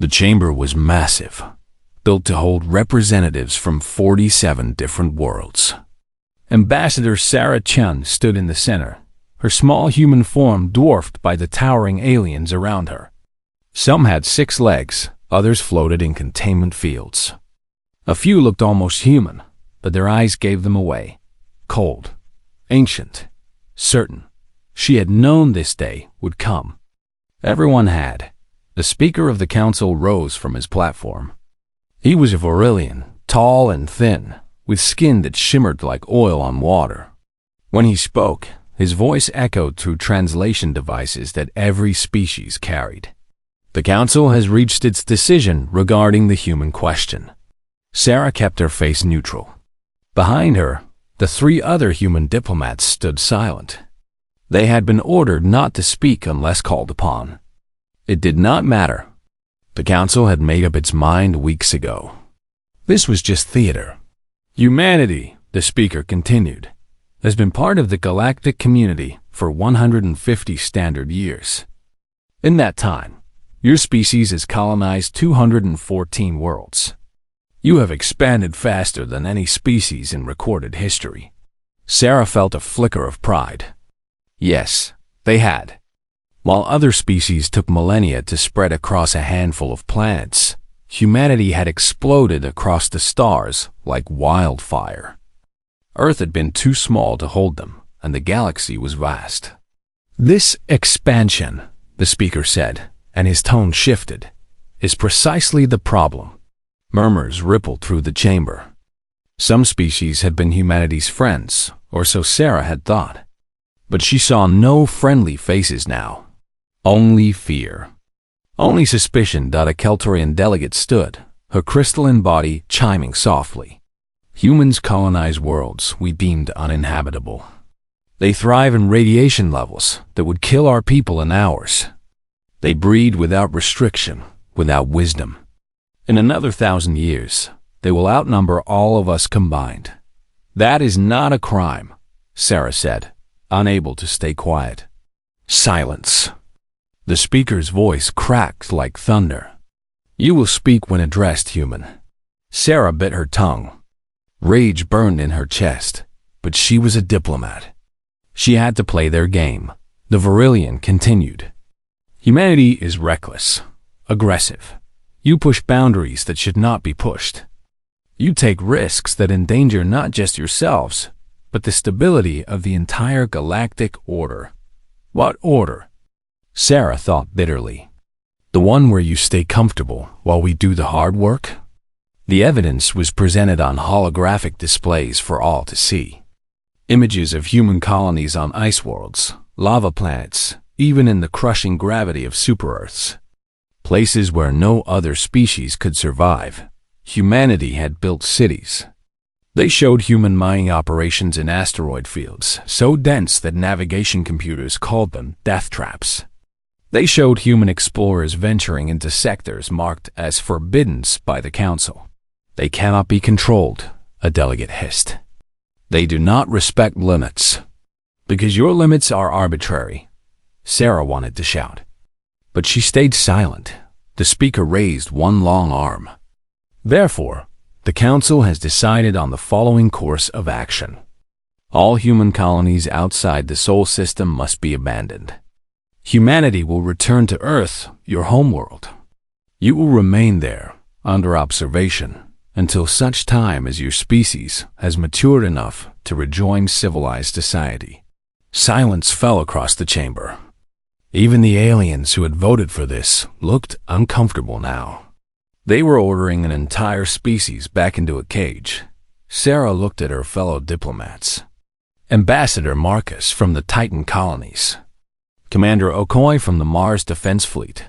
The chamber was massive, built to hold representatives from 47 different worlds. Ambassador Sarah Chun stood in the center, her small human form dwarfed by the towering aliens around her. Some had 6 legs, others floated in containment fields. A few looked almost human, but their eyes gave them away. Cold, ancient, certain. She had known this day would come. Everyone had. The Speaker of the Council rose from his platform. He was a Varillian, tall and thin, with skin that shimmered like oil on water. When he spoke, his voice echoed through translation devices that every species carried. The Council has reached its decision regarding the human question. Sarah kept her face neutral. Behind her, the 3 other human diplomats stood silent. They had been ordered not to speak unless called upon. It did not matter. The Council had made up its mind weeks ago. This was just theater. Humanity, the Speaker continued, has been part of the galactic community for 150 standard years. In that time, your species has colonized 214 worlds. You have expanded faster than any species in recorded history. Sarah felt a flicker of pride. Yes, they had. While other species took millennia to spread across a handful of planets, humanity had exploded across the stars like wildfire. Earth had been too small to hold them, and the galaxy was vast. This expansion, the Speaker said, and his tone shifted, is precisely the problem. Murmurs rippled through the chamber. Some species had been humanity's friends, or so Sarah had thought. But she saw no friendly faces now. Only fear. Only suspicion. A Keltorian delegate stood, her crystalline body chiming softly. Humans colonize worlds we deemed uninhabitable. They thrive in radiation levels that would kill our people in hours. They breed without restriction, without wisdom. In another 1,000 years, they will outnumber all of us combined. That is not a crime, Sarah said, unable to stay quiet. Silence. The Speaker's voice cracked like thunder. You will speak when addressed, human. Sarah bit her tongue. Rage burned in her chest, but she was a diplomat. She had to play their game. The Varillian continued. Humanity is reckless, aggressive. You push boundaries that should not be pushed. You take risks that endanger not just yourselves, but the stability of the entire galactic order. What order? Sarah thought bitterly. The one where you stay comfortable while we do the hard work? The evidence was presented on holographic displays for all to see. Images of human colonies on ice worlds, lava planets, even in the crushing gravity of super-Earths. Places where no other species could survive. Humanity had built cities. They showed human mining operations in asteroid fields, so dense that navigation computers called them death traps. They showed human explorers venturing into sectors marked as forbidden by the Council. They cannot be controlled, a delegate hissed. They do not respect limits. Because your limits are arbitrary. Sarah wanted to shout. But she stayed silent. The Speaker raised one long arm. Therefore, the Council has decided on the following course of action. All human colonies outside the Sol system must be abandoned. Humanity will return to Earth, your homeworld. You will remain there, under observation, until such time as your species has matured enough to rejoin civilized society. Silence fell across the chamber. Even the aliens who had voted for this looked uncomfortable now. They were ordering an entire species back into a cage. Sarah looked at her fellow diplomats. Ambassador Marcus from the Titan colonies. Commander Okoi from the Mars Defense Fleet.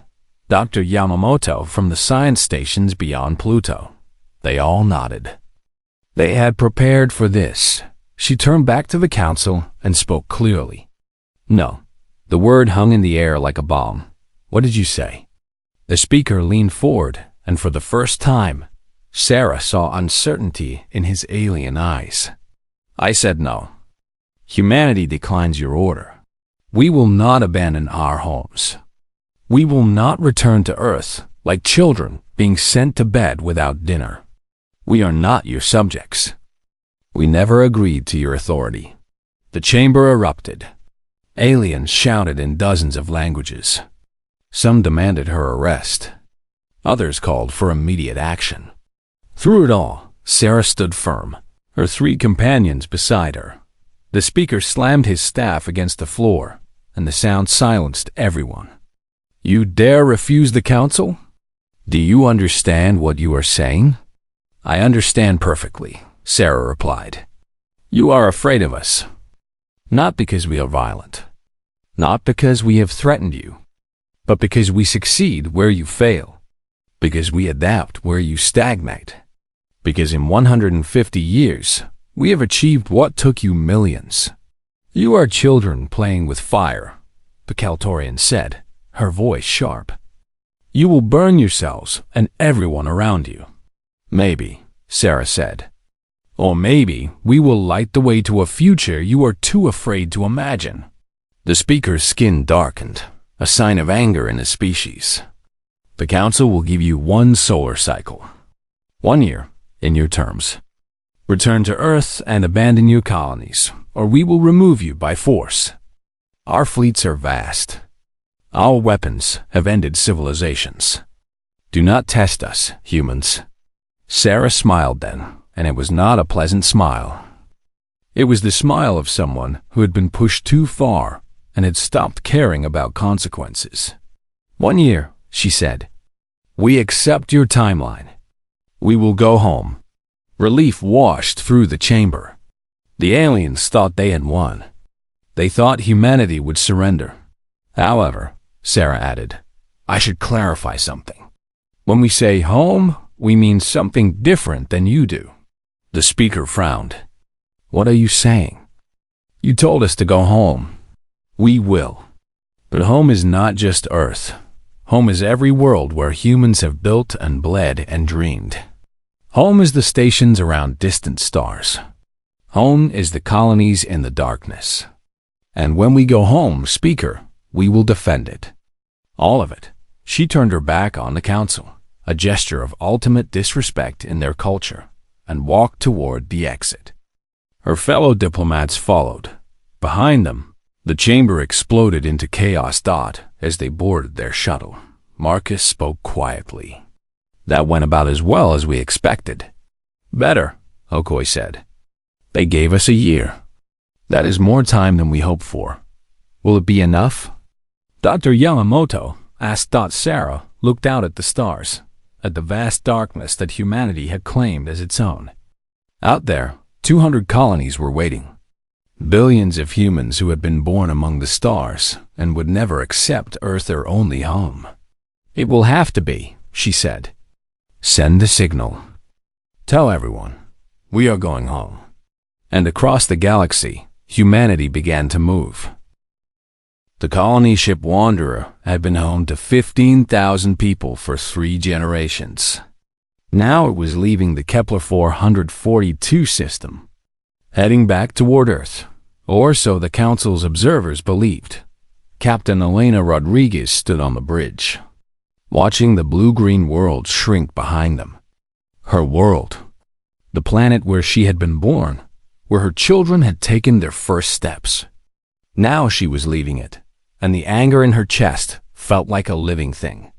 Dr. Yamamoto from the science stations beyond Pluto. They all nodded. They had prepared for this. She turned back to the Council and spoke clearly. No. The word hung in the air like a bomb. What did you say? The Speaker leaned forward, and for the first time, Sarah saw uncertainty in his alien eyes. I said no. Humanity declines your order. We will not abandon our homes. We will not return to Earth, like children being sent to bed without dinner. We are not your subjects. We never agreed to your authority. The chamber erupted. Aliens shouted in dozens of languages. Some demanded her arrest. Others called for immediate action. Through it all, Sarah stood firm, her 3 companions beside her. The speaker slammed his staff against the floor, and the sound silenced everyone. You dare refuse the council? Do you understand what you are saying? I understand perfectly, Sarah replied. You are afraid of us. Not because we are violent. Not because we have threatened you. But because we succeed where you fail. Because we adapt where you stagnate. Because in 150 years, we have achieved what took you millions. You are children playing with fire, the Kaltorian said, her voice sharp. You will burn yourselves and everyone around you. Maybe, Sarah said. Or maybe we will light the way to a future you are too afraid to imagine. The speaker's skin darkened, a sign of anger in his species. The council will give you 1 solar cycle. 1 year, in your terms. Return to Earth and abandon your colonies, or we will remove you by force. Our fleets are vast. Our weapons have ended civilizations. Do not test us, humans. Sarah smiled then, and it was not a pleasant smile. It was the smile of someone who had been pushed too far and had stopped caring about consequences. 1 year, she said. We accept your timeline. We will go home. Relief washed through the chamber. The aliens thought they had won. They thought humanity would surrender. However, Sarah added, I should clarify something. When we say home, we mean something different than you do. The speaker frowned. What are you saying? You told us to go home. We will. But home is not just Earth. Home is every world where humans have built and bled and dreamed. Home is the stations around distant stars. Home is the colonies in the darkness. And when we go home, speaker, we will defend it. All of it. She turned her back on the council, a gesture of ultimate disrespect in their culture, and walked toward the exit. Her fellow diplomats followed. Behind them, the chamber exploded into chaos. As they boarded their shuttle, Marcus spoke quietly. That went about as well as we expected. Better, Okoi said. They gave us a year. That is more time than we hoped for. Will it be enough? Dr. Yamamoto asked. Sarah looked out at the stars, at the vast darkness that humanity had claimed as its own. Out there, 200 colonies were waiting. Billions of humans who had been born among the stars and would never accept Earth their only home. It will have to be, she said. Send the signal. Tell everyone, we are going home. And across the galaxy, humanity began to move. The colony ship Wanderer had been home to 15,000 people for 3 generations. Now it was leaving the Kepler 442 system, heading back toward Earth, or so the Council's observers believed. Captain Elena Rodriguez stood on the bridge, watching the blue-green world shrink behind them. Her world, the planet where she had been born, where her children had taken their first steps. Now she was leaving it, and the anger in her chest felt like a living thing.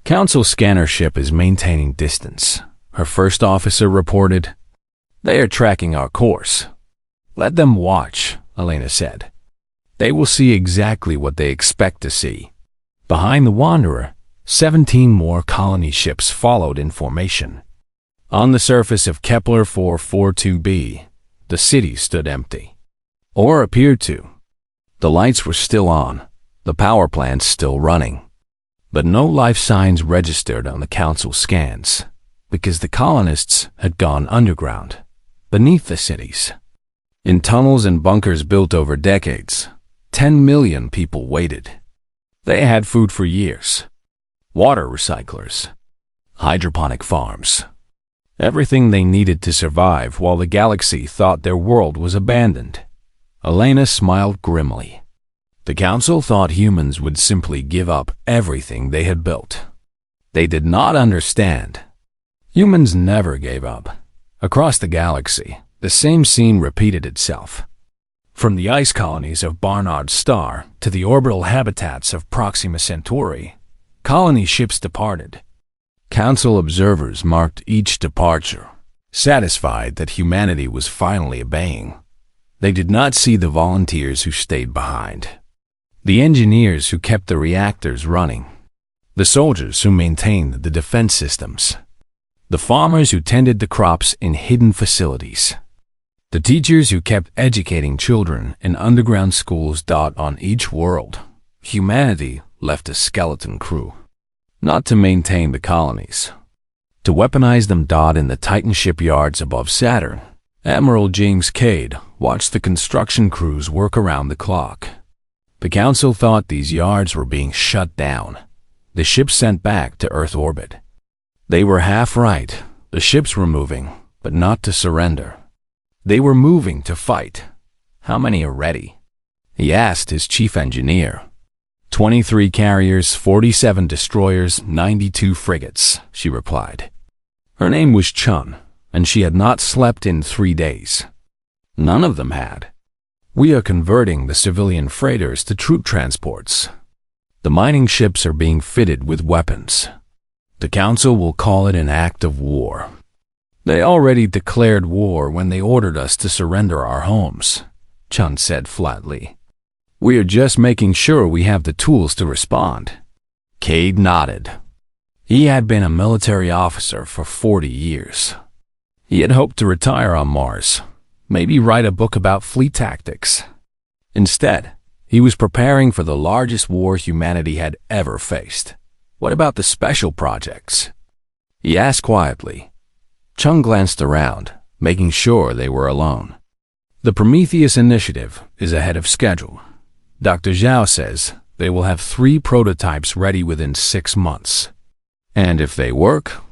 Council scanner ship is maintaining distance, her first officer reported. They are tracking our course. Let them watch, Elena said. They will see exactly what they expect to see. Behind the Wanderer, 17 more colony ships followed in formation. On the surface of Kepler 442b, the city stood empty. Or appeared to. The lights were still on, the power plants still running. But no life signs registered on the council scans, because the colonists had gone underground, beneath the cities. In tunnels and bunkers built over decades, 10 million people waited. They had food for years. Water recyclers, hydroponic farms, everything they needed to survive while the galaxy thought their world was abandoned. Elena smiled grimly. The council thought humans would simply give up everything they had built. They did not understand. Humans never gave up. Across the galaxy, the same scene repeated itself. From the ice colonies of Barnard's Star to the orbital habitats of Proxima Centauri, colony ships departed. Council observers marked each departure, satisfied that humanity was finally obeying. They did not see the volunteers who stayed behind, the engineers who kept the reactors running, the soldiers who maintained the defense systems, the farmers who tended the crops in hidden facilities, the teachers who kept educating children in underground schools. On each world, humanity left a skeleton crew, not to maintain the colonies, to weaponize them. In the Titan shipyards above Saturn, Admiral James Cade watched the construction crews work around the clock. The Council thought these yards were being shut down, the ships sent back to Earth orbit. They were half right. The ships were moving, but not to surrender. They were moving to fight. How many are ready? He asked his chief engineer. 23 carriers, 47 destroyers, 92 frigates, she replied. Her name was Chun, and she had not slept in 3 days. None of them had. We are converting the civilian freighters to troop transports. The mining ships are being fitted with weapons. The Council will call it an act of war. They already declared war when they ordered us to surrender our homes, Chun said flatly. We are just making sure we have the tools to respond. Cade nodded. He had been a military officer for 40 years. He had hoped to retire on Mars, maybe write a book about fleet tactics. Instead, he was preparing for the largest war humanity had ever faced. What about the special projects? He asked quietly. Chung glanced around, making sure they were alone. The Prometheus initiative is ahead of schedule. Dr. Zhao says they will have 3 prototypes ready within 6 months. And if they work,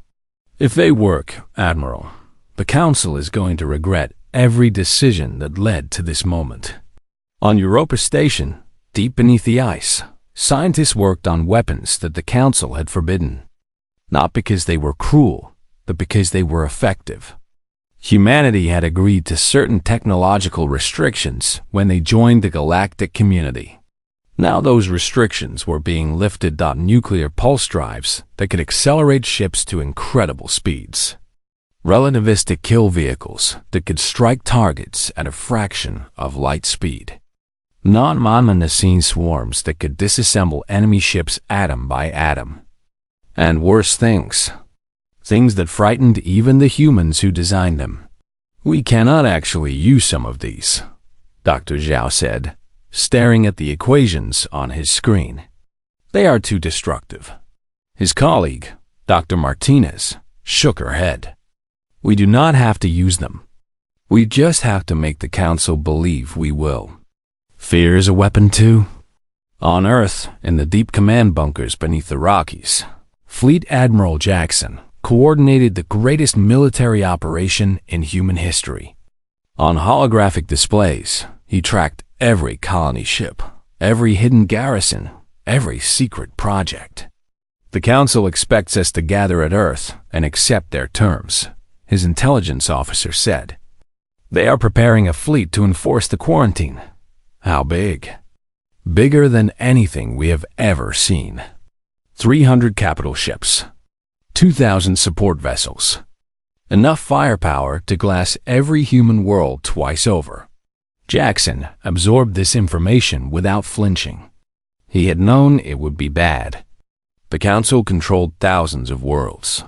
Admiral, the Council is going to regret every decision that led to this moment. On Europa Station, deep beneath the ice, scientists worked on weapons that the Council had forbidden. Not because they were cruel, but because they were effective. Humanity had agreed to certain technological restrictions when they joined the galactic community. Now those restrictions were being lifted. Nuclear pulse drives that could accelerate ships to incredible speeds. Relativistic kill vehicles that could strike targets at a fraction of light speed. Non-monomonosine swarms that could disassemble enemy ships atom by atom. And worse things. Things that frightened even the humans who designed them. We cannot actually use some of these, Dr. Zhao said, staring at the equations on his screen. They are too destructive. His colleague, Dr. Martinez, shook her head. We do not have to use them. We just have to make the Council believe we will. Fear is a weapon too. On Earth, in the deep command bunkers beneath the Rockies, Fleet Admiral Jackson coordinated the greatest military operation in human history. On holographic displays, he tracked every colony ship, every hidden garrison, every secret project. The Council expects us to gather at Earth and accept their terms, his intelligence officer said. They are preparing a fleet to enforce the quarantine. How big? Bigger than anything we have ever seen. 300 capital ships. 2,000 support vessels. Enough firepower to glass every human world twice over. Jackson absorbed this information without flinching. He had known it would be bad. The Council controlled thousands of worlds.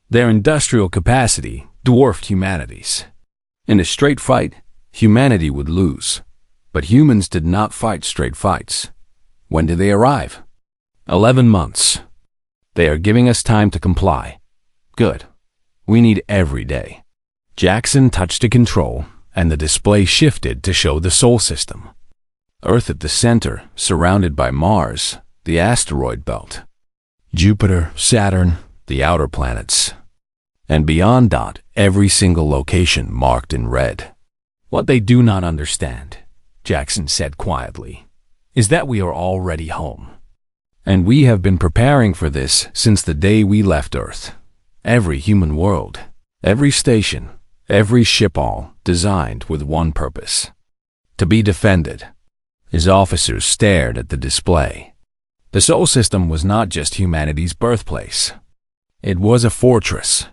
Their industrial capacity dwarfed humanity's. In a straight fight, humanity would lose. But humans did not fight straight fights. When did they arrive? 11 months. They are giving us time to comply. Good. We need every day. Jackson touched a control, and the display shifted to show the Sol system. Earth at the center, surrounded by Mars, the asteroid belt. Jupiter, Saturn, the outer planets. And beyond that, every single location marked in red. What they do not understand, Jackson said quietly, is that we are already home. And we have been preparing for this since the day we left Earth. Every human world, every station, every ship, all designed with one purpose: to be defended." His officers stared at the display. The Sol system was not just humanity's birthplace. It was a fortress.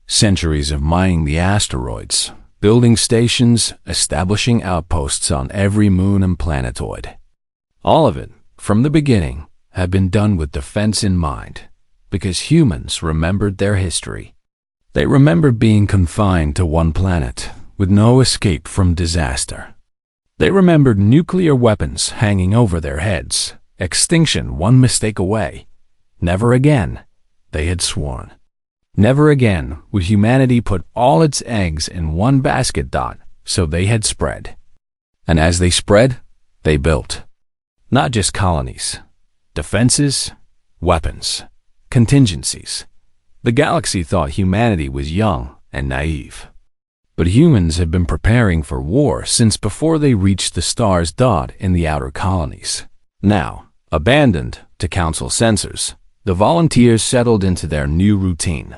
Centuries of mining the asteroids, building stations, establishing outposts on every moon and planetoid. All of it, from the beginning, had been done with defense in mind, because humans remembered their history. They remembered being confined to one planet, with no escape from disaster. They remembered nuclear weapons hanging over their heads, extinction one mistake away. Never again, they had sworn. Never again would humanity put all its eggs in one basket. So they had spread. And as they spread, they built. Not just colonies. Defenses, weapons, contingencies. The galaxy thought humanity was young and naive. But humans had been preparing for war since before they reached the stars. In the outer colonies. Now, abandoned to council censors, the volunteers settled into their new routine.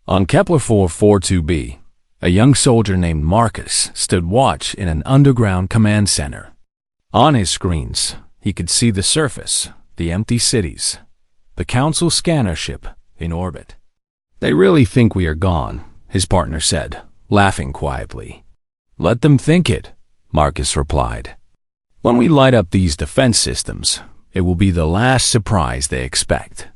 On Kepler 442b, a young soldier named Marcus stood watch in an underground command center. On his screens, he could see the surface, the empty cities, the council scanner ship in orbit. "They really think we are gone," his partner said, laughing quietly. "Let them think it," Marcus replied. "When we light up these defense systems, it will be the last surprise they expect."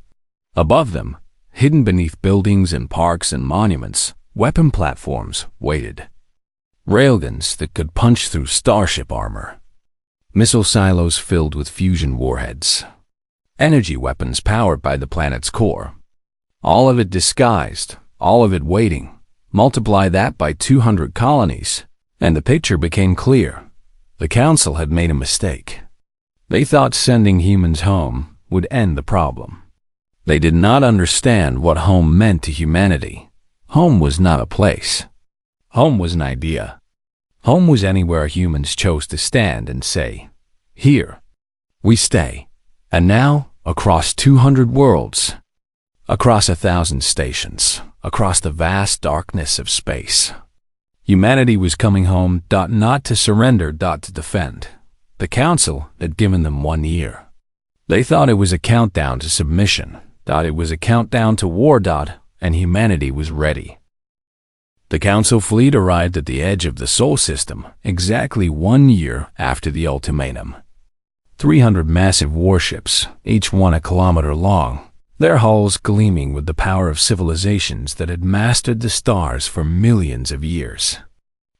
Above them, hidden beneath buildings and parks and monuments, weapon platforms waited. Railguns that could punch through starship armor. Missile silos filled with fusion warheads. Energy weapons powered by the planet's core. All of it disguised, all of it waiting. Multiply that by 200 colonies, and the picture became clear. The Council had made a mistake. They thought sending humans home would end the problem. They did not understand what home meant to humanity. Home was not a place. Home was an idea. Home was anywhere humans chose to stand and say, "Here, we stay." And now, across 200 worlds, across 1,000 stations, across the vast darkness of space, humanity was coming home, not to surrender, to defend. The Council had given them 1 year. They thought it was a countdown to submission, it was a countdown to war, and humanity was ready. The Council fleet arrived at the edge of the Sol system exactly 1 year after the ultimatum. 300 massive warships, each one a kilometer long, their hulls gleaming with the power of civilizations that had mastered the stars for millions of years.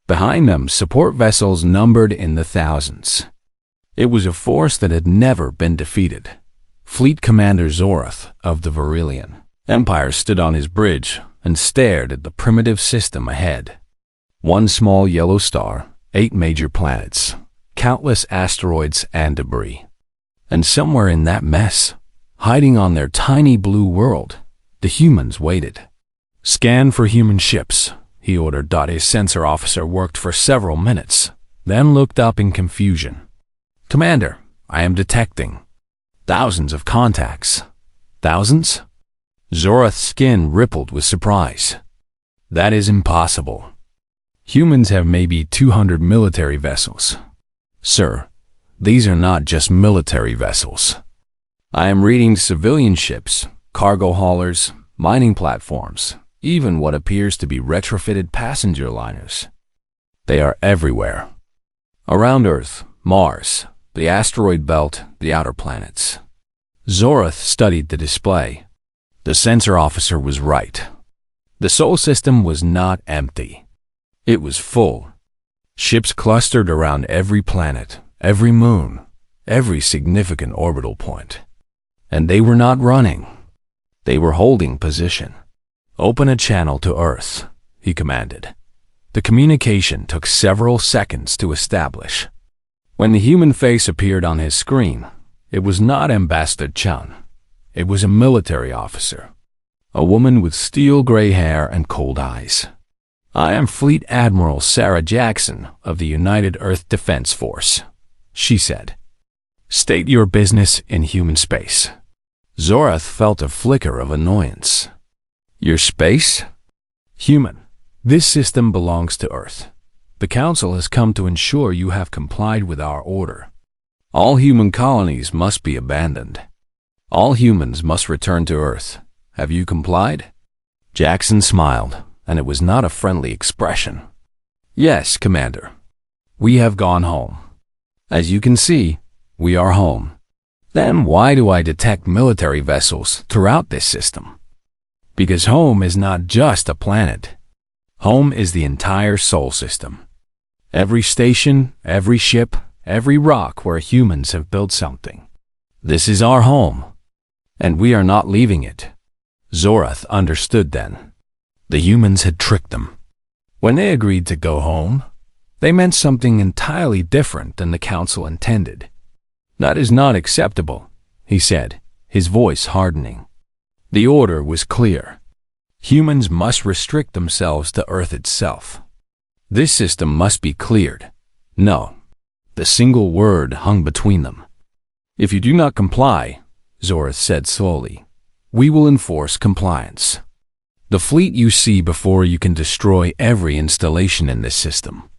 Behind them, support vessels numbered in the thousands. It was a force that had never been defeated. Fleet Commander Zorath of the Varillian Empire stood on his bridge and stared at the primitive system ahead. One small yellow star, 8 major planets, countless asteroids and debris. And somewhere in that mess, hiding on their tiny blue world, the humans waited. "Scan for human ships," he ordered. His sensor officer worked for several minutes, then looked up in confusion. "Commander, I am detecting thousands of contacts." "Thousands?" Zorath's skin rippled with surprise. "That is impossible. Humans have maybe 200 military vessels." "Sir, these are not just military vessels. I am reading civilian ships, cargo haulers, mining platforms, even what appears to be retrofitted passenger liners. They are everywhere. Around Earth, Mars, the asteroid belt, the outer planets." Zorath studied the display. The sensor officer was right. The Sol system was not empty. It was full. Ships clustered around every planet, every moon, every significant orbital point. And they were not running. They were holding position. "Open a channel to Earth," he commanded. The communication took several seconds to establish. When the human face appeared on his screen, it was not Ambassador Chun. It was a military officer. A woman with steel gray hair and cold eyes. "I am Fleet Admiral Sarah Jackson of the United Earth Defense Force," she said. "State your business in human space." Zorath felt a flicker of annoyance. Your space? Human, this system belongs to Earth. The Council has come to ensure you have complied with our order. All human colonies must be abandoned. All humans must return to Earth. Have you complied? Jackson smiled, and it was not a friendly expression. Yes, Commander. We have gone home. As you can see, we are home. Then why do I detect military vessels throughout this system? Because home is not just a planet. Home is the entire Sol system. Every station, every ship, every rock where humans have built something. This is our home, and we are not leaving it. Zorath understood then. The humans had tricked them. When they agreed to go home, they meant something entirely different than the Council intended. That is not acceptable, he said, his voice hardening. The order was clear. Humans must restrict themselves to Earth itself. This system must be cleared. No. The single word hung between them. If you do not comply, Zorath said slowly, we will enforce compliance. The fleet you see before you can destroy every installation in this system.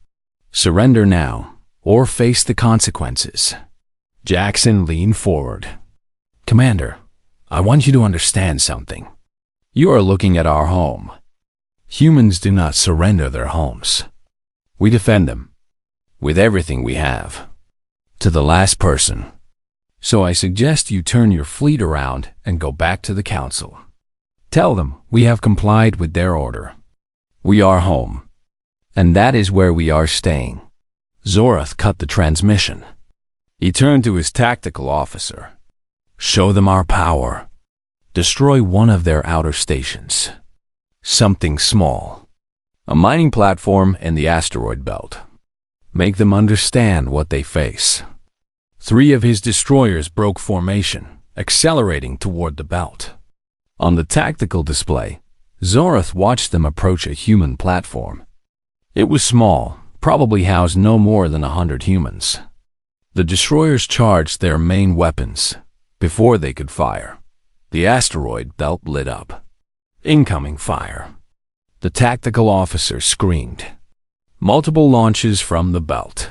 Surrender now, or face the consequences. Jackson leaned forward. Commander, I want you to understand something. You are looking at our home. Humans do not surrender their homes. We defend them, with everything we have, to the last person. So I suggest you turn your fleet around and go back to the Council. Tell them we have complied with their order. We are home, and that is where we are staying. Zorath cut the transmission. He turned to his tactical officer. Show them our power. Destroy one of their outer stations. Something small. A mining platform in the asteroid belt. Make them understand what they face. 3 of his destroyers broke formation, accelerating toward the belt. On the tactical display, Zorath watched them approach a human platform. It was small, probably housed no more than 100 humans. The destroyers charged their main weapons. Before they could fire, the asteroid belt lit up. Incoming fire. The tactical officer screamed. Multiple launches from the belt.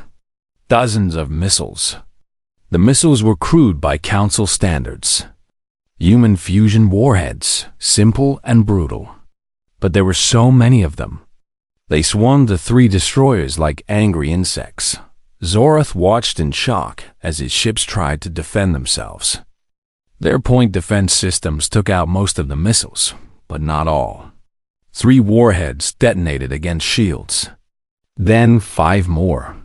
Dozens of missiles. The missiles were crewed by Council standards. Human fusion warheads, simple and brutal. But there were so many of them. They swarmed the 3 destroyers like angry insects. Zorath watched in shock as his ships tried to defend themselves. Their point defense systems took out most of the missiles, but not all. 3 warheads detonated against shields. Then 5 more.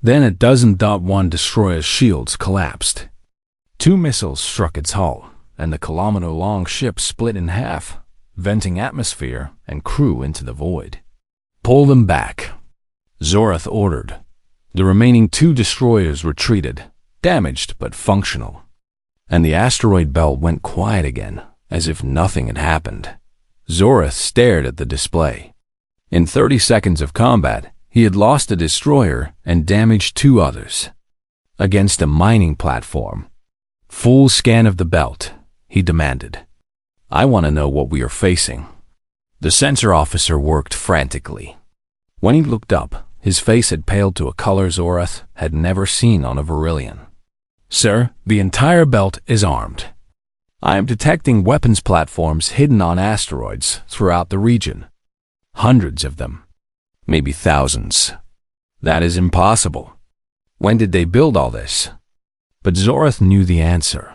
Then a dozen .1 destroyer's shields collapsed. 2 missiles struck its hull, and the kilometer-long ship split in half, venting atmosphere and crew into the void. Pull them back, Zorath ordered. The remaining 2 destroyers retreated, damaged but functional. And the asteroid belt went quiet again, as if nothing had happened. Zorath stared at the display. In 30 seconds of combat, he had lost a destroyer and damaged 2 others. Against a mining platform. Full scan of the belt, he demanded. I want to know what we are facing. The sensor officer worked frantically. When he looked up, his face had paled to a color Zorath had never seen on a Virillian. Sir, the entire belt is armed. I am detecting weapons platforms hidden on asteroids throughout the region. Hundreds of them. Maybe thousands. That is impossible. When did they build all this? But Zorath knew the answer.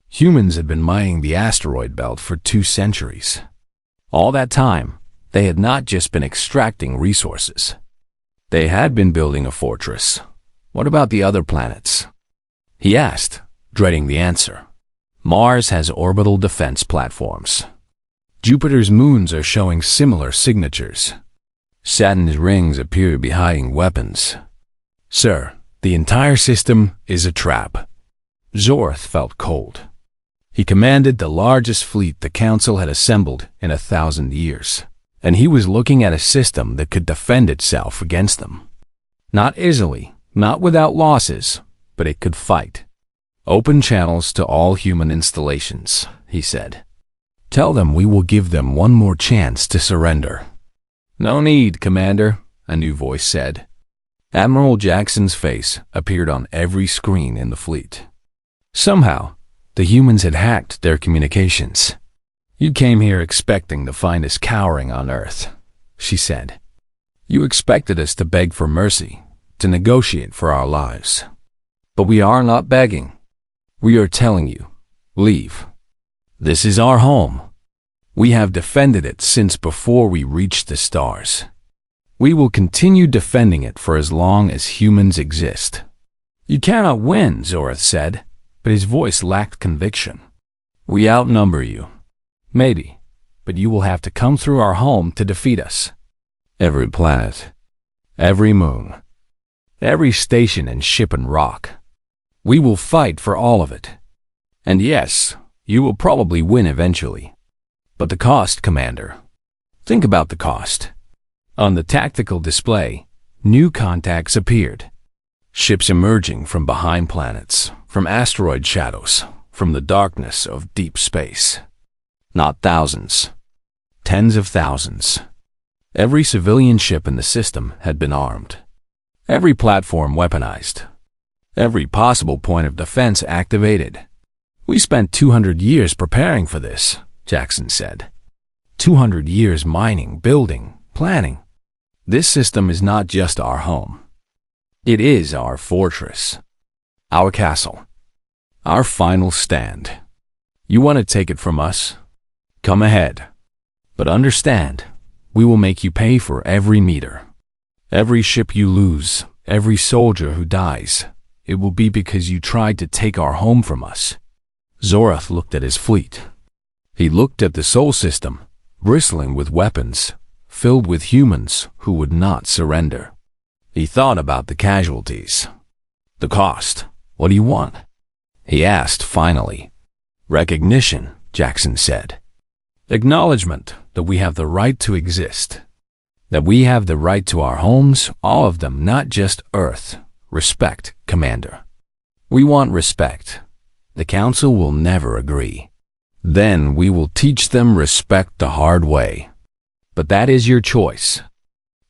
Humans had been mining the asteroid belt for 2 centuries. All that time, they had not just been extracting resources. They had been building a fortress. What about the other planets? He asked, dreading the answer. Mars has orbital defense platforms. Jupiter's moons are showing similar signatures. Saturn's rings appear to be hiding weapons. Sir, the entire system is a trap. Zorath felt cold. He commanded the largest fleet the Council had assembled in 1,000 years, and he was looking at a system that could defend itself against them. Not easily, not without losses, but it could fight. Open channels to all human installations, he said. Tell them we will give them one more chance to surrender. No need, Commander, a new voice said. Admiral Jackson's face appeared on every screen in the fleet. Somehow, the humans had hacked their communications. You came here expecting to find us cowering on Earth, she said. You expected us to beg for mercy, to negotiate for our lives. But we are not begging. We are telling you, leave. This is our home. We have defended it since before we reached the stars. We will continue defending it for as long as humans exist. You cannot win, Zorath said, but his voice lacked conviction. We outnumber you. Maybe, but you will have to come through our home to defeat us. Every planet, every moon, every station and ship and rock. We will fight for all of it. And yes, you will probably win eventually. But the cost, Commander. Think about the cost. On the tactical display, new contacts appeared. Ships emerging from behind planets, from asteroid shadows, from the darkness of deep space. Not thousands, tens of thousands. Every civilian ship in the system had been armed. Every platform weaponized. Every possible point of defense activated. We spent 200 years preparing for this, Jackson said. 200 years mining, building, planning. This system is not just our home. It is our fortress, our castle, our final stand. You want to take it from us? Come ahead. But understand, we will make you pay for every meter. Every ship you lose, every soldier who dies, it will be because you tried to take our home from us. Zorath looked at his fleet. He looked at the Sol system, bristling with weapons, filled with humans who would not surrender. He thought about the casualties. The cost. What do you want? He asked finally. Recognition, Jackson said. Acknowledgement that we have the right to exist. That we have the right to our homes, all of them, not just Earth. Respect, Commander. We want respect. The Council will never agree. Then we will teach them respect the hard way. But that is your choice.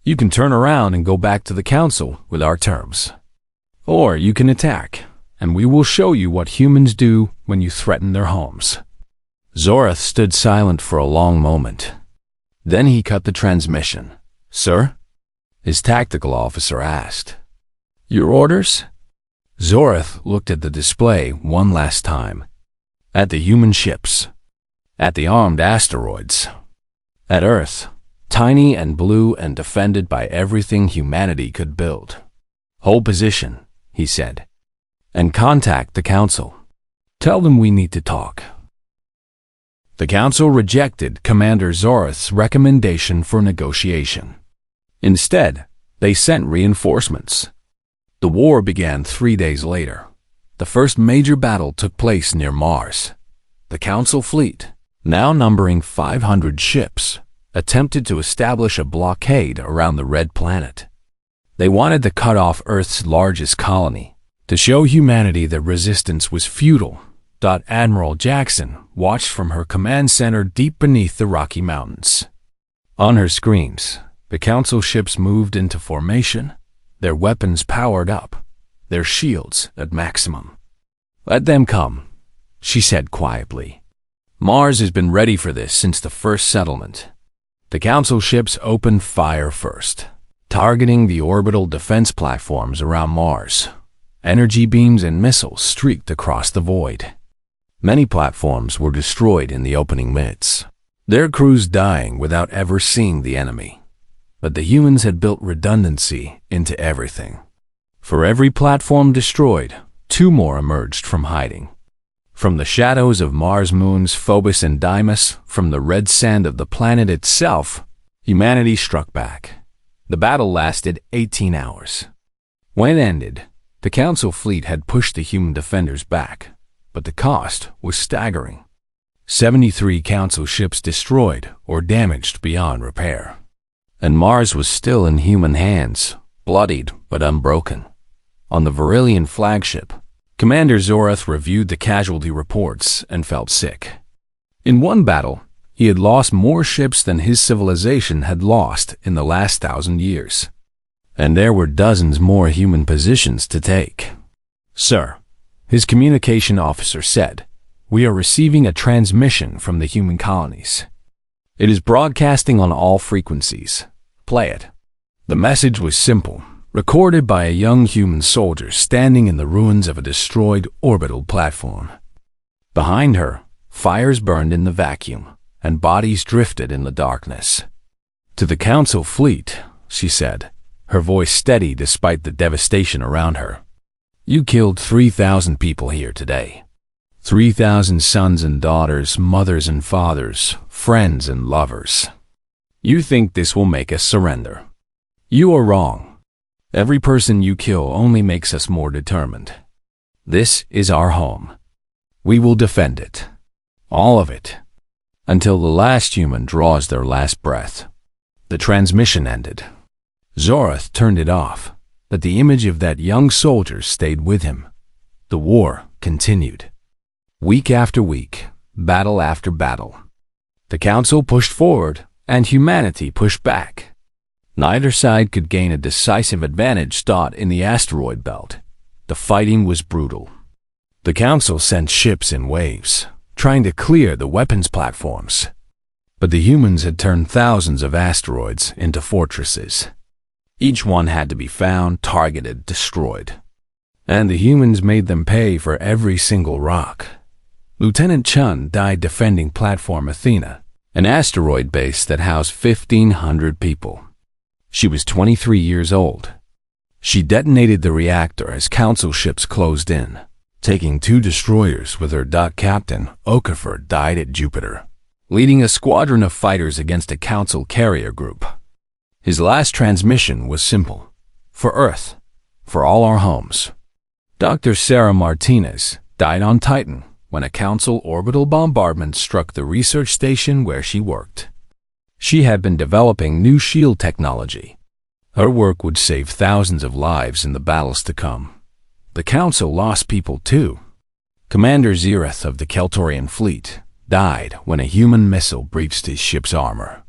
You can turn around and go back to the Council with our terms. Or you can attack, and we will show you what humans do when you threaten their homes. Zorath stood silent for a long moment. Then he cut the transmission. Sir? His tactical officer asked. Your orders? Zorath looked at the display one last time. At the human ships. At the armed asteroids. At Earth, tiny and blue and defended by everything humanity could build. Hold position, he said. And contact the Council. Tell them we need to talk. The Council rejected Commander Zorath's recommendation for negotiation. Instead, they sent reinforcements. The war began 3 days later. The first major battle took place near Mars. The Council fleet, now numbering 500 ships, attempted to establish a blockade around the Red Planet. They wanted to cut off Earth's largest colony, to show humanity that resistance was futile. Admiral Jackson watched from her command center deep beneath the Rocky Mountains. On her screens, the Council ships moved into formation, their weapons powered up, their shields at maximum. Let them come, she said quietly. Mars has been ready for this since the first settlement. The Council ships opened fire first, targeting the orbital defense platforms around Mars. Energy beams and missiles streaked across the void. Many platforms were destroyed in the opening minutes, their crews dying without ever seeing the enemy. But the humans had built redundancy into everything. For every platform destroyed, 2 more emerged from hiding. From the shadows of Mars moons Phobos and Deimos, from the red sand of the planet itself, humanity struck back. The battle lasted 18 hours. When it ended, the Council fleet had pushed the human defenders back, but the cost was staggering. 73 Council ships destroyed or damaged beyond repair. And Mars was still in human hands, bloodied but unbroken. On the Virillian flagship, Commander Zorath reviewed the casualty reports and felt sick. In one battle, he had lost more ships than his civilization had lost in the last 1,000 years. And there were dozens more human positions to take. "Sir," his communication officer said, "we are receiving a transmission from the human colonies. It is broadcasting on all frequencies. Play it." The message was simple, recorded by a young human soldier standing in the ruins of a destroyed orbital platform. Behind her, fires burned in the vacuum, and bodies drifted in the darkness. "To the Council fleet," she said, her voice steady despite the devastation around her. "You killed 3,000 people here today. 3,000 sons and daughters, mothers and fathers, friends and lovers. You think this will make us surrender? You are wrong. Every person you kill only makes us more determined. This is our home. We will defend it. All of it. Until the last human draws their last breath." The transmission ended. Zorath turned it off, but the image of that young soldier stayed with him. The war continued. Week after week, battle after battle. The Council pushed forward, and humanity pushed back. Neither side could gain a decisive advantage in the asteroid belt. The fighting was brutal. The Council sent ships in waves, trying to clear the weapons platforms. But the humans had turned thousands of asteroids into fortresses. Each one had to be found, targeted, destroyed. And the humans made them pay for every single rock. Lieutenant Chun died defending Platform Athena, an asteroid base that housed 1,500 people. She was 23 years old. She detonated the reactor as Council ships closed in, taking 2 destroyers with her. Captain Okafor died at Jupiter, leading a squadron of fighters against a Council carrier group. His last transmission was simple: for Earth, for all our homes. Dr. Sarah Martinez died on Titan when a Council orbital bombardment struck the research station where she worked. She had been developing new shield technology. Her work would save thousands of lives in the battles to come. The Council lost people too. Commander Zereth of the Keltorian fleet died when a human missile breached his ship's armor.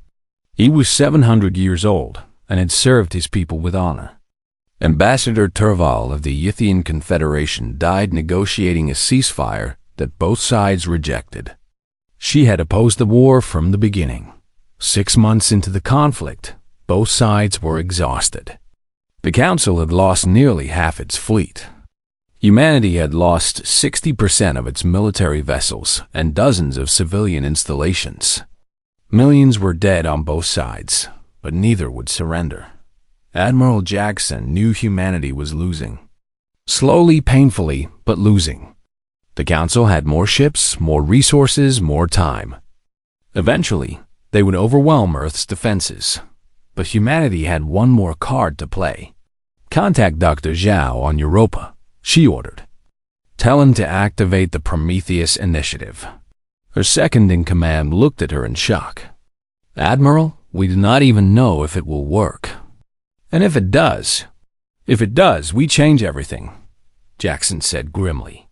He was 700 years old and had served his people with honor. Ambassador Turval of the Yithian Confederation died negotiating a ceasefire that both sides rejected. She had opposed the war from the beginning. 6 months into the conflict, both sides were exhausted. The Council had lost nearly half its fleet. Humanity had lost 60% of its military vessels and dozens of civilian installations. Millions were dead on both sides, but neither would surrender. Admiral Jackson knew humanity was losing. Slowly, painfully, but losing. The Council had more ships, more resources, more time. Eventually, they would overwhelm Earth's defenses. But humanity had one more card to play. "Contact Dr. Zhao on Europa," she ordered. "Tell him to activate the Prometheus Initiative." Her second-in-command looked at her in shock. "Admiral, we do not even know if it will work." "And if it does, we change everything," Jackson said grimly.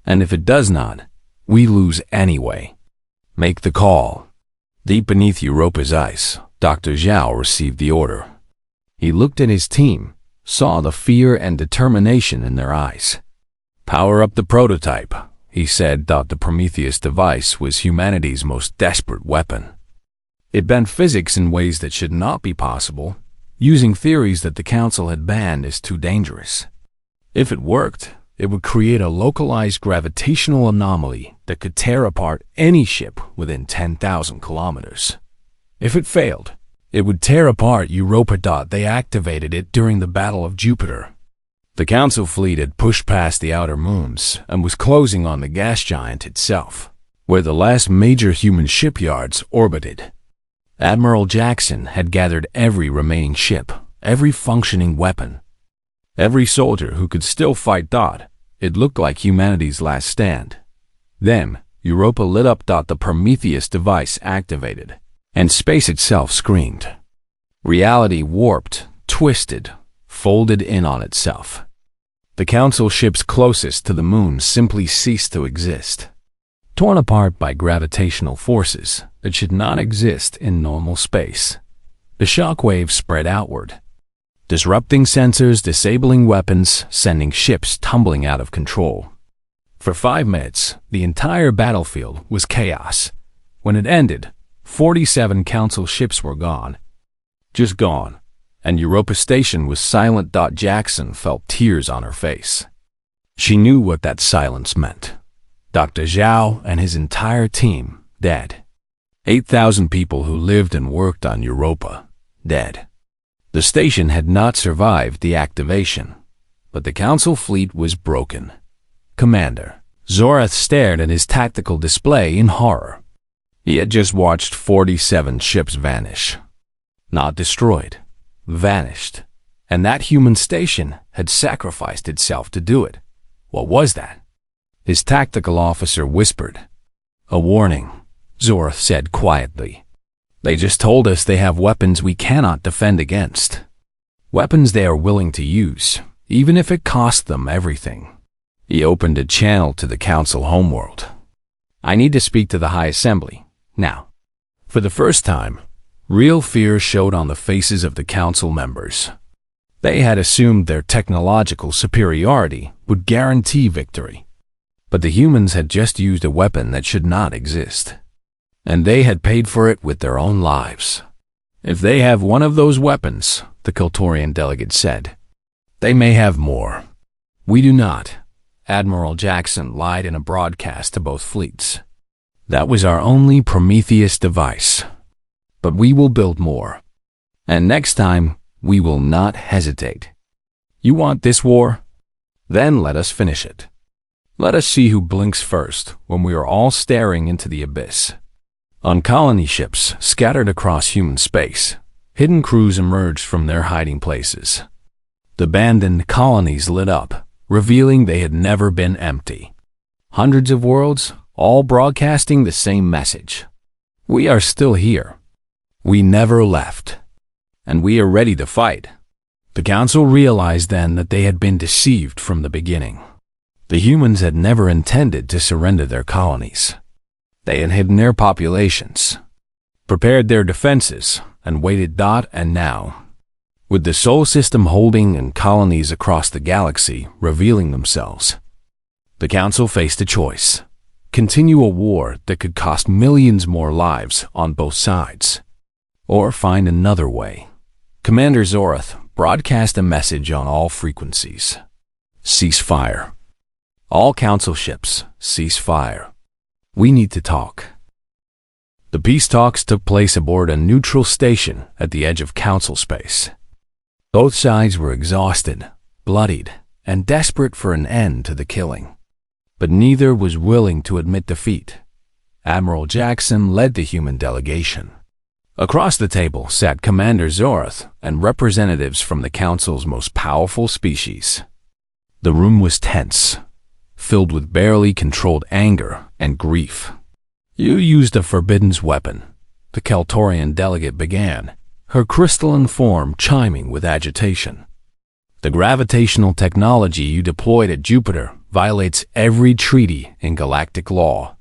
"And if it does not, we lose anyway. Make the call." Deep beneath Europa's ice, Dr. Zhao received the order. He looked at his team, saw the fear and determination in their eyes. "Power up the prototype," he said. The Prometheus device was humanity's most desperate weapon. It bent physics in ways that should not be possible, using theories that the Council had banned as too dangerous. If it worked, it would create a localized gravitational anomaly that could tear apart any ship within 10,000 kilometers. If it failed, it would tear apart Europa. They activated it during the Battle of Jupiter. The Council fleet had pushed past the outer moons and was closing on the gas giant itself, where the last major human shipyards orbited. Admiral Jackson had gathered every remaining ship, every functioning weapon, every soldier who could still fight. It looked like humanity's last stand. Then, Europa lit up. The Prometheus device activated, and space itself screamed. Reality warped, twisted, folded in on itself. The council ships closest to the moon simply ceased to exist, torn apart by gravitational forces that should not exist in normal space. The shock waves spread outward, disrupting sensors, disabling weapons, sending ships tumbling out of control. For 5 minutes, the entire battlefield was chaos. When it ended, 47 council ships were gone. Just gone. And Europa Station was silent. Jackson felt tears on her face. She knew what that silence meant. Dr. Zhao and his entire team, dead. 8,000 people who lived and worked on Europa, dead. The station had not survived the activation, but the council fleet was broken. Commander Zorath stared at his tactical display in horror. He had just watched 47 ships vanish. Not destroyed, vanished. And that human station had sacrificed itself to do it. What was that? His tactical officer whispered. A warning, Zorath said quietly. They just told us they have weapons we cannot defend against. Weapons they are willing to use, even if it costs them everything. He opened a channel to the council homeworld. I need to speak to the High Assembly, now. For the first time, real fear showed on the faces of the council members. They had assumed their technological superiority would guarantee victory. But the humans had just used a weapon that should not exist. And they had paid for it with their own lives. If they have one of those weapons, the Kultorian delegate said, they may have more. We do not. Admiral Jackson lied in a broadcast to both fleets. That was our only Prometheus device. But we will build more. And next time, we will not hesitate. You want this war? Then let us finish it. Let us see who blinks first when we are all staring into the abyss. On colony ships scattered across human space, hidden crews emerged from their hiding places. The abandoned colonies lit up, revealing they had never been empty. Hundreds of worlds, all broadcasting the same message. We are still here. We never left. And we are ready to fight. The council realized then that they had been deceived from the beginning. The humans had never intended to surrender their colonies. They had hidden their populations, prepared their defenses, and waited. And now, with the Sol system holding and colonies across the galaxy revealing themselves, the council faced a choice. Continue a war that could cost millions more lives on both sides, or find another way. Commander Zorath broadcast a message on all frequencies. Cease fire. All council ships, cease fire. We need to talk. The peace talks took place aboard a neutral station at the edge of council space. Both sides were exhausted, bloodied, and desperate for an end to the killing. But neither was willing to admit defeat. Admiral Jackson led the human delegation. Across the table sat Commander Zorath and representatives from the council's most powerful species. The room was tense, filled with barely controlled anger and grief. You used a forbidden weapon, the Kaltorian delegate began, her crystalline form chiming with agitation. The gravitational technology you deployed at Jupiter violates every treaty in galactic law.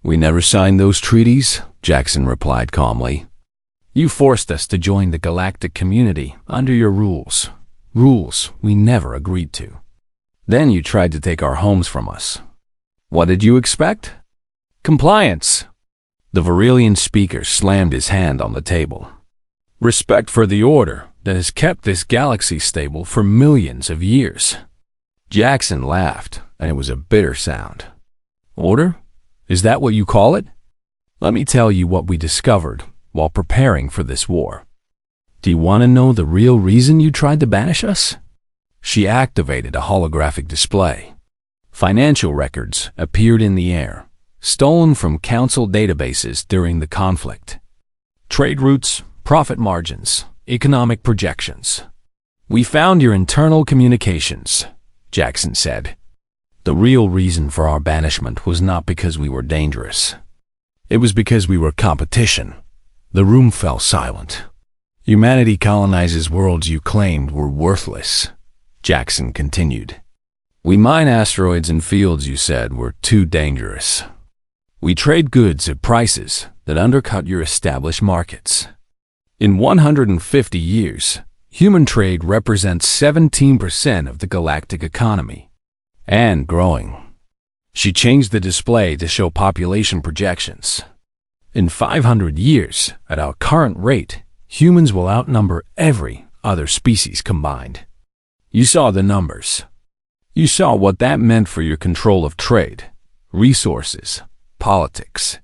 We never signed those treaties, Jackson replied calmly. You forced us to join the galactic community under your rules. Rules we never agreed to. Then you tried to take our homes from us. What did you expect? Compliance. The Virilian speaker slammed his hand on the table. Respect for the order that has kept this galaxy stable for millions of years. Jackson laughed, and it was a bitter sound. Order? Is that what you call it? Let me tell you what we discovered while preparing for this war. Do you want to know the real reason you tried to banish us? She activated a holographic display. Financial records appeared in the air, stolen from council databases during the conflict. Trade routes, profit margins, economic projections. We found your internal communications, Jackson said. The real reason for our banishment was not because we were dangerous. It was because we were competition. The room fell silent. Humanity colonizes worlds you claimed were worthless, Jackson continued. We mine asteroids in fields you said were too dangerous. We trade goods at prices that undercut your established markets. In 150 years, human trade represents 17% of the galactic economy, and growing. She changed the display to show population projections. In 500 years, at our current rate, humans will outnumber every other species combined. You saw the numbers. You saw what that meant for your control of trade, resources, politics.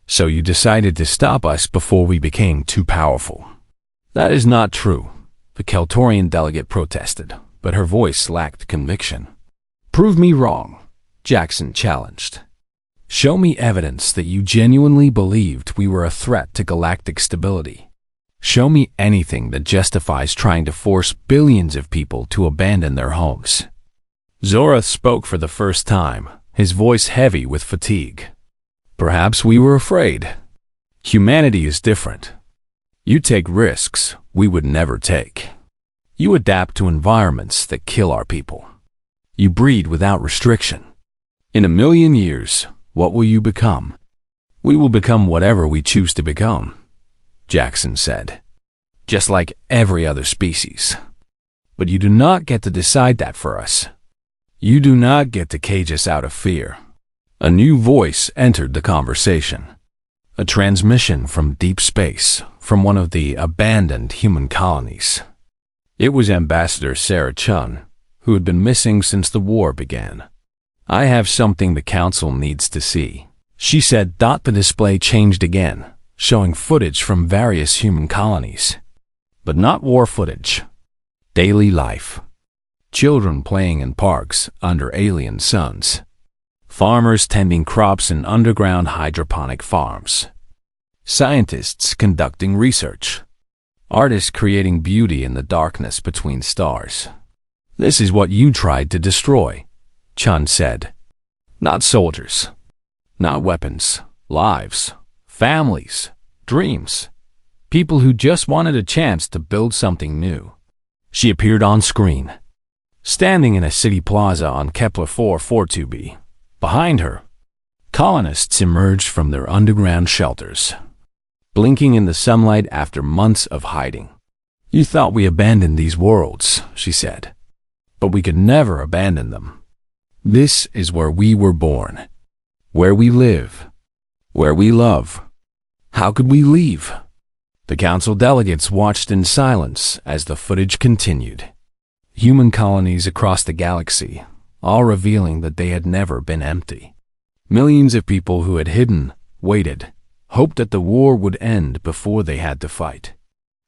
So you decided to stop us before we became too powerful. That is not true, the Keltorian delegate protested, but her voice lacked conviction. Prove me wrong, Jackson challenged. Show me evidence that you genuinely believed we were a threat to galactic stability. Show me anything that justifies trying to force billions of people to abandon their homes. Zorath spoke for the first time, his voice heavy with fatigue. Perhaps we were afraid. Humanity is different. You take risks we would never take. You adapt to environments that kill our people. You breed without restriction. In 1,000,000 years, what will you become? We will become whatever we choose to become, Jackson said. Just like every other species. But you do not get to decide that for us. You do not get to cage us out of fear. A new voice entered the conversation. A transmission from deep space, from one of the abandoned human colonies. It was Ambassador Sarah Chun, who had been missing since the war began. I have something the council needs to see, she said. The display changed again, showing footage from various human colonies. But not war footage. Daily life. Children playing in parks under alien suns. Farmers tending crops in underground hydroponic farms. Scientists conducting research. Artists creating beauty in the darkness between stars. This is what you tried to destroy, Chun said. Not soldiers. Not weapons. Lives. Families. Dreams. People who just wanted a chance to build something new. She appeared on screen, standing in a city plaza on Kepler 442b. Behind her, colonists emerged from their underground shelters, blinking in the sunlight after months of hiding. You thought we abandoned these worlds, she said, but we could never abandon them. This is where we were born, where we live, where we love. How could we leave? The council delegates watched in silence as the footage continued. Human colonies across the galaxy, all revealing that they had never been empty. Millions of people who had hidden, waited, hoped that the war would end before they had to fight.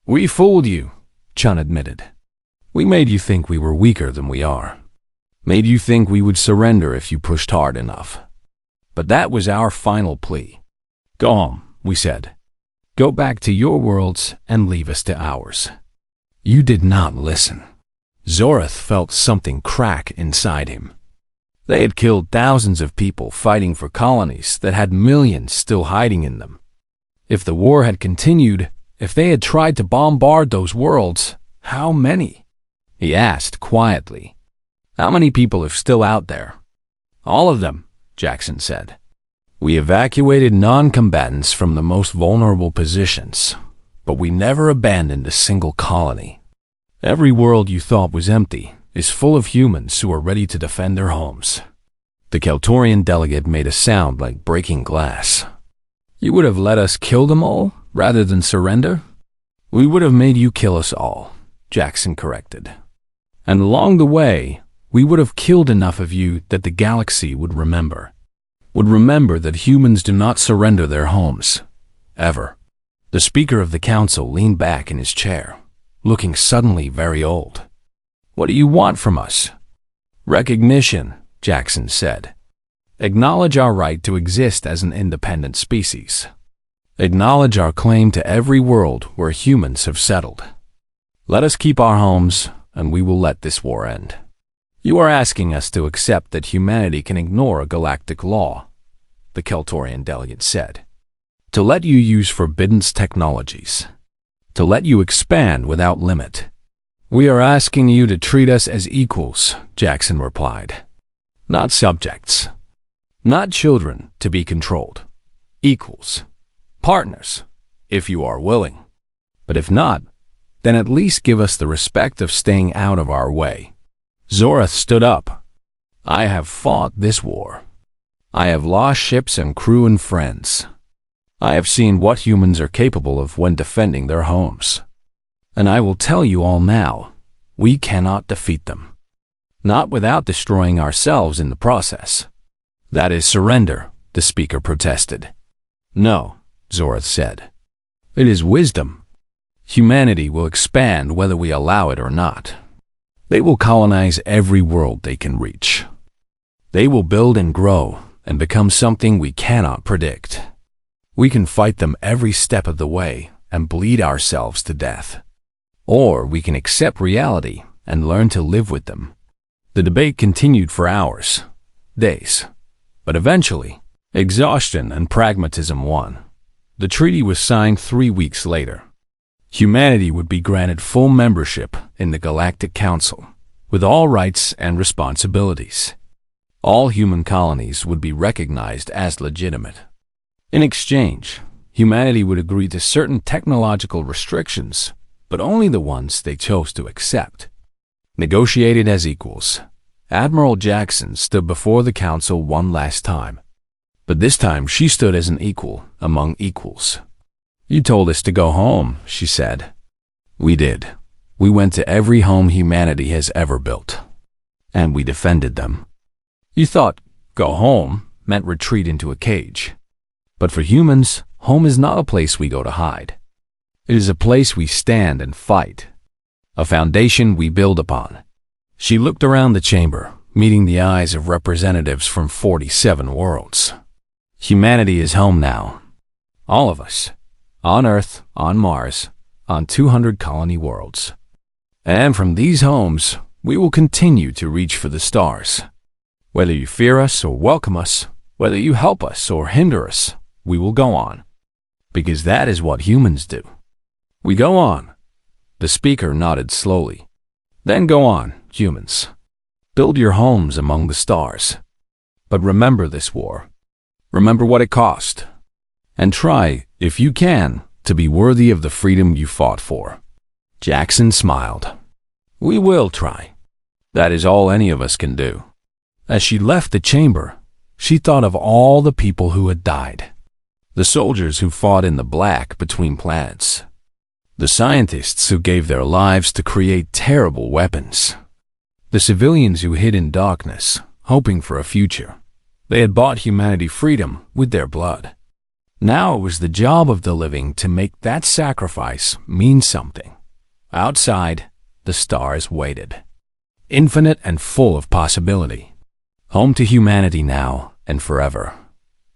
We fooled you, Chun admitted. We made you think we were weaker than we are. Made you think we would surrender if you pushed hard enough. But that was our final plea. Go home, we said. Go back to your worlds and leave us to ours. You did not listen. Zorath felt something crack inside him. They had killed thousands of people fighting for colonies that had millions still hiding in them. If the war had continued, if they had tried to bombard those worlds, how many? He asked quietly. How many people are still out there? All of them, Jackson said. We evacuated non-combatants from the most vulnerable positions, but we never abandoned a single colony. Every world you thought was empty is full of humans who are ready to defend their homes. The Keltorian delegate made a sound like breaking glass. You would have let us kill them all rather than surrender? We would have made you kill us all, Jackson corrected. And along the way, we would have killed enough of you that the galaxy would remember. Would remember that humans do not surrender their homes. Ever. The Speaker of the Council leaned back in his chair, looking suddenly very old. What do you want from us? Recognition, Jackson said. Acknowledge our right to exist as an independent species. Acknowledge our claim to every world where humans have settled. Let us keep our homes, and we will let this war end. You are asking us to accept that humanity can ignore a galactic law, the Keltorian delegate said. To let you use forbidden technologies. To let you expand without limit. We are asking you to treat us as equals, Jackson replied. Not subjects. Not children to be controlled. Equals. Partners, if you are willing. But if not, then at least give us the respect of staying out of our way. Zorath stood up. I have fought this war. I have lost ships and crew and friends. I have seen what humans are capable of when defending their homes. And I will tell you all now, we cannot defeat them. Not without destroying ourselves in the process. That is surrender, the speaker protested. No, Zorath said. It is wisdom. Humanity will expand whether we allow it or not. They will colonize every world they can reach. They will build and grow and become something we cannot predict. We can fight them every step of the way and bleed ourselves to death. Or we can accept reality and learn to live with them. The debate continued for hours, days, but eventually, exhaustion and pragmatism won. The treaty was signed 3 weeks later. Humanity would be granted full membership in the Galactic Council, with all rights and responsibilities. All human colonies would be recognized as legitimate. In exchange, humanity would agree to certain technological restrictions, but only the ones they chose to accept. Negotiated as equals, Admiral Jackson stood before the Council one last time. But this time she stood as an equal among equals. You told us to go home, she said. We did. We went to every home humanity has ever built. And we defended them. You thought go home meant retreat into a cage. But for humans, home is not a place we go to hide. It is a place we stand and fight. A foundation we build upon. She looked around the chamber, meeting the eyes of representatives from 47 worlds. Humanity is home now. All of us. On Earth, on Mars, on 200 colony worlds. And from these homes, we will continue to reach for the stars. Whether you fear us or welcome us, whether you help us or hinder us, we will go on. Because that is what humans do. We go on. The speaker nodded slowly. Then go on, humans. Build your homes among the stars. But remember this war. Remember what it cost. And try, if you can, to be worthy of the freedom you fought for. Jackson smiled. We will try. That is all any of us can do. As she left the chamber, she thought of all the people who had died. The soldiers who fought in the black between planets. The scientists who gave their lives to create terrible weapons. The civilians who hid in darkness, hoping for a future. They had bought humanity freedom with their blood. Now it was the job of the living to make that sacrifice mean something. Outside, the stars waited. Infinite and full of possibility. Home to humanity now and forever.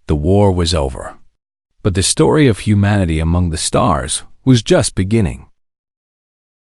The war was over. But the story of humanity among the stars was just beginning.